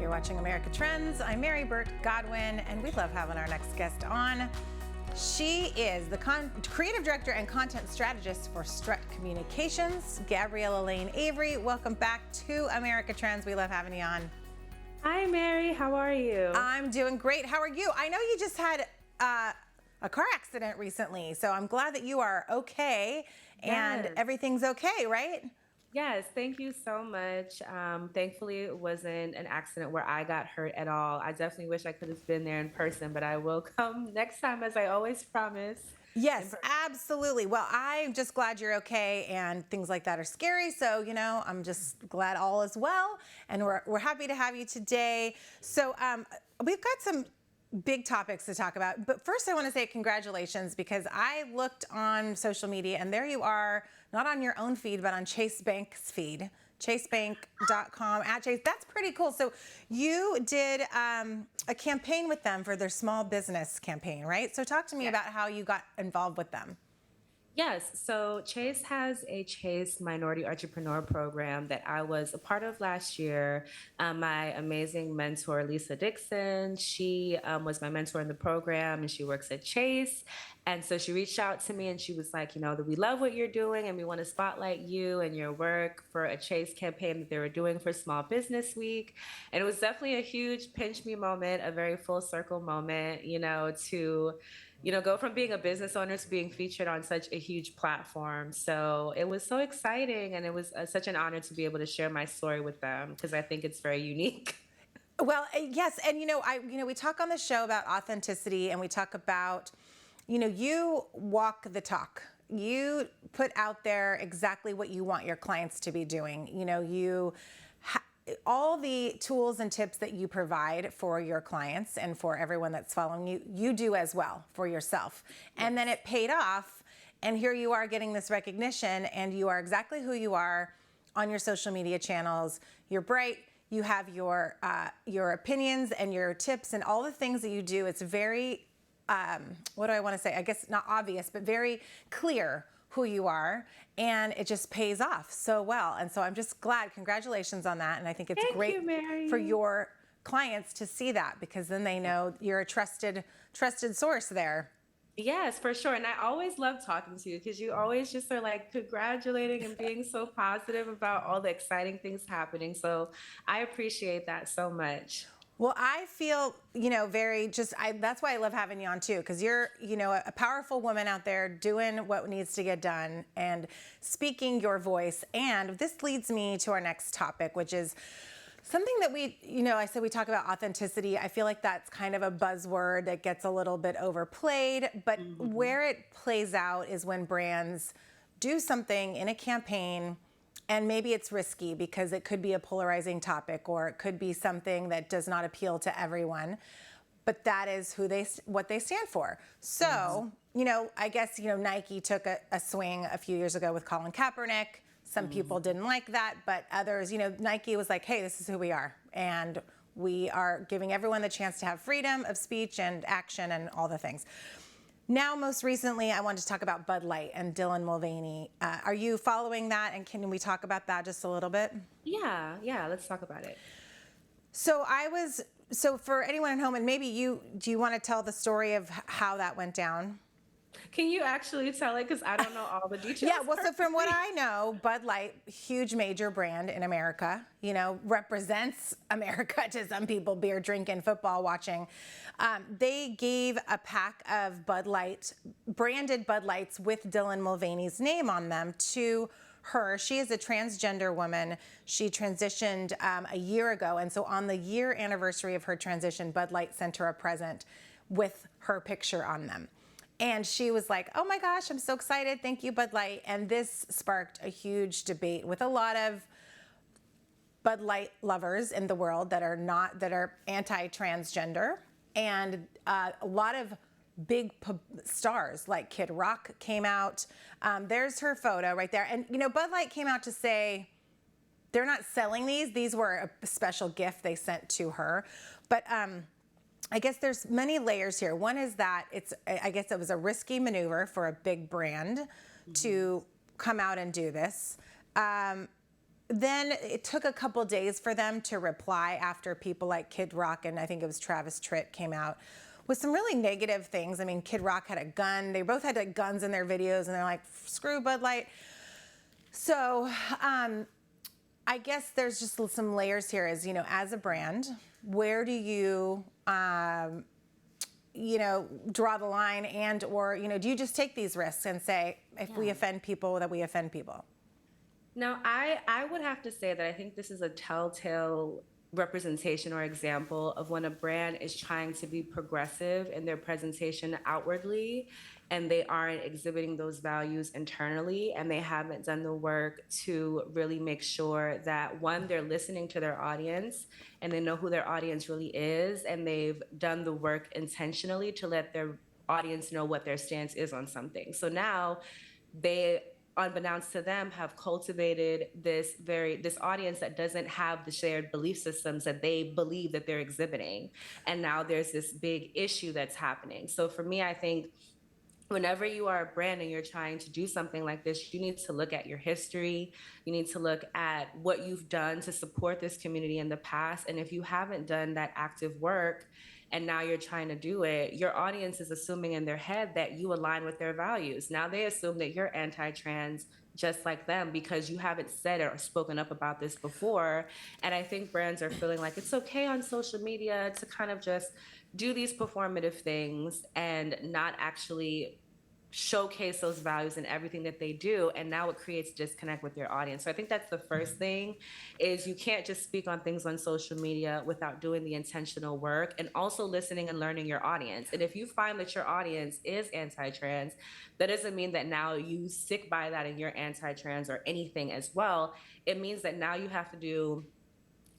You're watching America Trends. I'm Mary Burt Godwin, and we love having our next guest on. She is the creative director and content strategist for Strut Communications, Gabriella Layne-Avery. Welcome back to America Trends. We love having you on. Hi, Mary. How are you? I'm doing great. How are you? I know you just had a car accident recently, so I'm glad that you are okay and everything's okay, right? Yes, thank you so much. Thankfully, it wasn't an accident where I got hurt at all. I definitely wish I could have been there in person, but I will come next time, as I always promise. Yes, absolutely. Well, I'm just glad you're okay, and things like that are scary. So, you know, I'm just glad all is well, and we're happy to have you today. So we've got some big topics to talk about. But first, I want to say congratulations, because I looked on social media, and there you are, not on your own feed, but on Chase Bank's feed, chasebank.com @Chase. That's pretty cool. So you did a campaign with them for their small business campaign, right? So talk to me about how you got involved with them. Yes, so Chase has a Chase Minority Entrepreneur Program that I was a part of last year. My amazing mentor, Lisa Dixon, she was my mentor in the program, and she works at Chase. And so she reached out to me and she was like, you know, that we love what you're doing and we want to spotlight you and your work for a Chase campaign that they were doing for Small Business Week. And it was definitely a huge pinch me moment, a very full circle moment, you know, to go from being a business owner to being featured on such a huge platform. So it was so exciting, and it was such an honor to be able to share my story with them, because I think it's very unique. Well, yes, and we talk on the show about authenticity, and we talk about, you walk the talk. You put out there exactly what you want your clients to be doing. All the tools and tips that you provide for your clients and for everyone that's following you, you do as well for yourself. Yes. And then it paid off, and here you are getting this recognition, and you are exactly who you are on your social media channels. You're bright, you have your opinions and your tips and all the things that you do. It's very, what do I want to say? I guess not obvious, but very clear who you are, and it just pays off so well. And so I'm just glad. Congratulations on that. And I think it's great for your clients to see that, because then they know you're a trusted source there. Yes, for sure. And I always love talking to you, because you always just are like congratulating and being so positive about all the exciting things happening. So I appreciate that so much. Well, I feel, that's why I love having you on too, because you're, a powerful woman out there doing what needs to get done and speaking your voice. And this leads me to our next topic, which is something that I said we talk about authenticity. I feel like that's kind of a buzzword that gets a little bit overplayed, but where it plays out is when brands do something in a campaign, and maybe it's risky because it could be a polarizing topic, or it could be something that does not appeal to everyone, but that is what they stand for. So, I guess, Nike took a swing a few years ago with Colin Kaepernick. Some people didn't like that, but others, Nike was like, hey, this is who we are. And we are giving everyone the chance to have freedom of speech and action and all the things. Now, most recently, I wanted to talk about Bud Light and Dylan Mulvaney. Are you following that? And can we talk about that just a little bit? Yeah, let's talk about it. So for anyone at home, and maybe do you want to tell the story of how that went down? Can you actually tell it? Because I don't know all the details. Yeah, well, so from what I know, Bud Light, huge major brand in America, represents America to some people, beer drinking, football watching. They gave a pack of Bud Light, branded Bud Lights with Dylan Mulvaney's name on them to her. She is a transgender woman. She transitioned a year ago. And so on the year anniversary of her transition, Bud Light sent her a present with her picture on them. And she was like, oh my gosh, I'm so excited. Thank you, Bud Light. And this sparked a huge debate with a lot of Bud Light lovers in the world that are anti-transgender. And a lot of big stars like Kid Rock came out. There's her photo right there. And, Bud Light came out to say they're not selling these. These were a special gift they sent to her. But I guess there's many layers here. One is that I guess it was a risky maneuver for a big brand to come out and do this. then it took a couple days for them to reply after people like Kid Rock and I think it was Travis Tritt came out with some really negative things. I mean, Kid Rock had a gun. They both had like, guns in their videos, and they're like, screw Bud Light. So I guess there's just some layers here as, as a brand, where do you, draw the line or, do you just take these risks and say, if we offend people, that we offend people? No, I would have to say that I think this is a telltale representation or example of when a brand is trying to be progressive in their presentation outwardly and they aren't exhibiting those values internally and they haven't done the work to really make sure that one, they're listening to their audience and they know who their audience really is and they've done the work intentionally to let their audience know what their stance is on something. So now they, unbeknownst to them, have cultivated this audience that doesn't have the shared belief systems that they believe that they're exhibiting. And now there's this big issue that's happening. So for me, I think whenever you are a brand and you're trying to do something like this, you need to look at your history. You need to look at what you've done to support this community in the past. And if you haven't done that active work, and now you're trying to do it, your audience is assuming in their head that you align with their values. Now they assume that you're anti-trans just like them because you haven't said it or spoken up about this before. And I think brands are feeling like it's okay on social media to kind of just do these performative things and not actually showcase those values in everything that they do, and now it creates disconnect with your audience. So I think that's the first thing, is you can't just speak on things on social media without doing the intentional work and also listening and learning your audience. And if you find that your audience is anti-trans, that doesn't mean that now you stick by that and you're anti-trans or anything as well. It means that now you have to do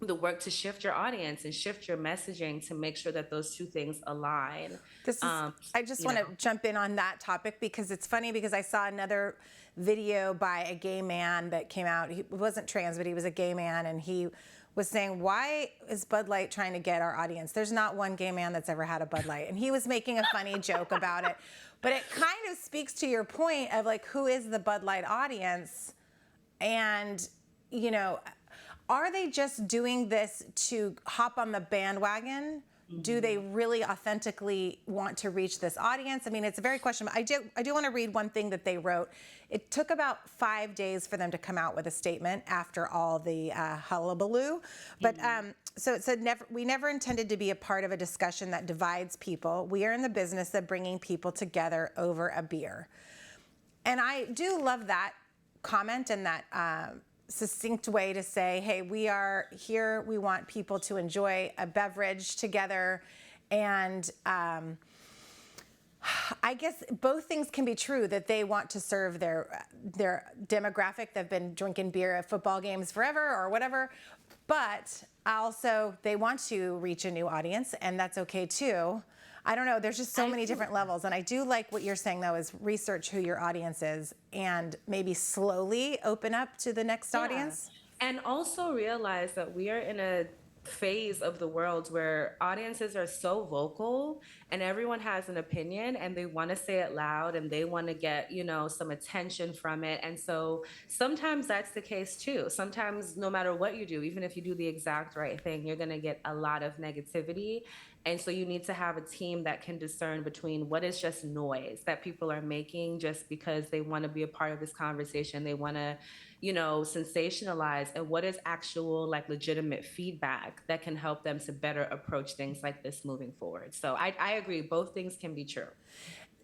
the work to shift your audience and shift your messaging to make sure that those two things align. I just want to jump in on that topic because it's funny because I saw another video by a gay man that came out. He wasn't trans, but he was a gay man, and he was saying, why is Bud Light trying to get our audience? There's not one gay man that's ever had a Bud Light. And he was making a funny joke about it. But it kind of speaks to your point of like, who is the Bud Light audience? And, are they just doing this to hop on the bandwagon? Mm-hmm. Do they really authentically want to reach this audience? I mean, it's a very questionable. I do want to read one thing that they wrote. It took about 5 days for them to come out with a statement after all the hullabaloo. But so it said, we never intended to be a part of a discussion that divides people. We are in the business of bringing people together over a beer. And I do love that comment and that succinct way to say, hey, we are here, we want people to enjoy a beverage together. And I guess both things can be true, that they want to serve their demographic that have been drinking beer at football games forever or whatever, but also they want to reach a new audience, and that's okay too. I don't know, there's just so many different levels. And I do like what you're saying, though, is research who your audience is and maybe slowly open up to the next audience. And also realize that we are in a phase of the world where audiences are so vocal and everyone has an opinion and they want to say it loud and they want to get, some attention from it. And so sometimes that's the case too. Sometimes no matter what you do, even if you do the exact right thing, you're going to get a lot of negativity. And so you need to have a team that can discern between what is just noise that people are making just because they want to be a part of this conversation. They want to, sensationalize, and what is actual, legitimate feedback that can help them to better approach things like this moving forward. So I agree, both things can be true.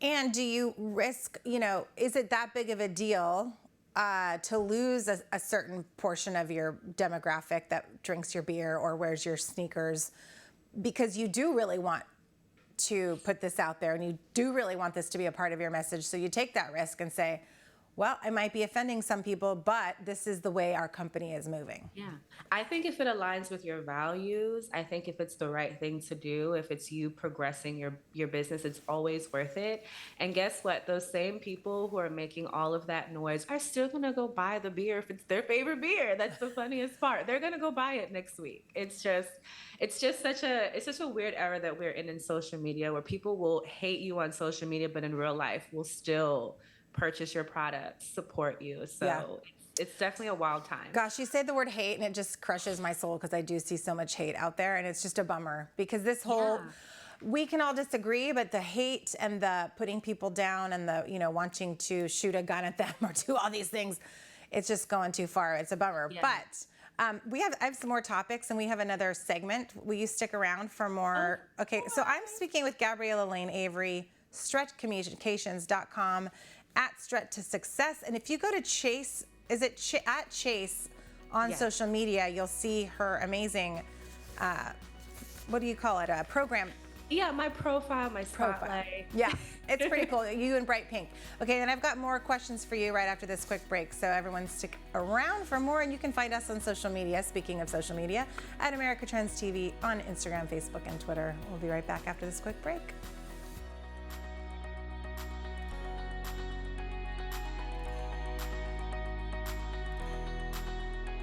And do you risk, is it that big of a deal to lose a certain portion of your demographic that drinks your beer or wears your sneakers, because you do really want to put this out there and you do really want this to be a part of your message? So you take that risk and say, well, I might be offending some people, but this is the way our company is moving. Yeah. I think if it aligns with your values, I think if it's the right thing to do, if it's you progressing your business, it's always worth it. And guess what? Those same people who are making all of that noise are still going to go buy the beer if it's their favorite beer. That's the funniest part. They're going to go buy it next week. It's just such a weird era that we're in social media, where people will hate you on social media, but in real life will still purchase your products, support you. So it's definitely a wild time. Gosh, you say the word hate and it just crushes my soul because I do see so much hate out there, and it's just a bummer because this whole, we can all disagree, but the hate and the putting people down and the, wanting to shoot a gun at them or do all these things, it's just going too far. It's a bummer. Yeah. But I have some more topics, and we have another segment. Will you stick around for more? Okay, so I'm speaking with Gabriella Layne-Avery, stretchcommunications.com, at Stretch to Success. And if you go to Chase, is it at Chase on social media, you'll see her amazing, what do you call it, a program. Yeah, my profile, my spotlight. Yeah, it's pretty cool. You in bright pink. Okay, and I've got more questions for you right after this quick break. So everyone stick around for more, and you can find us on social media, speaking of social media, at America Trends TV on Instagram, Facebook, and Twitter. We'll be right back after this quick break.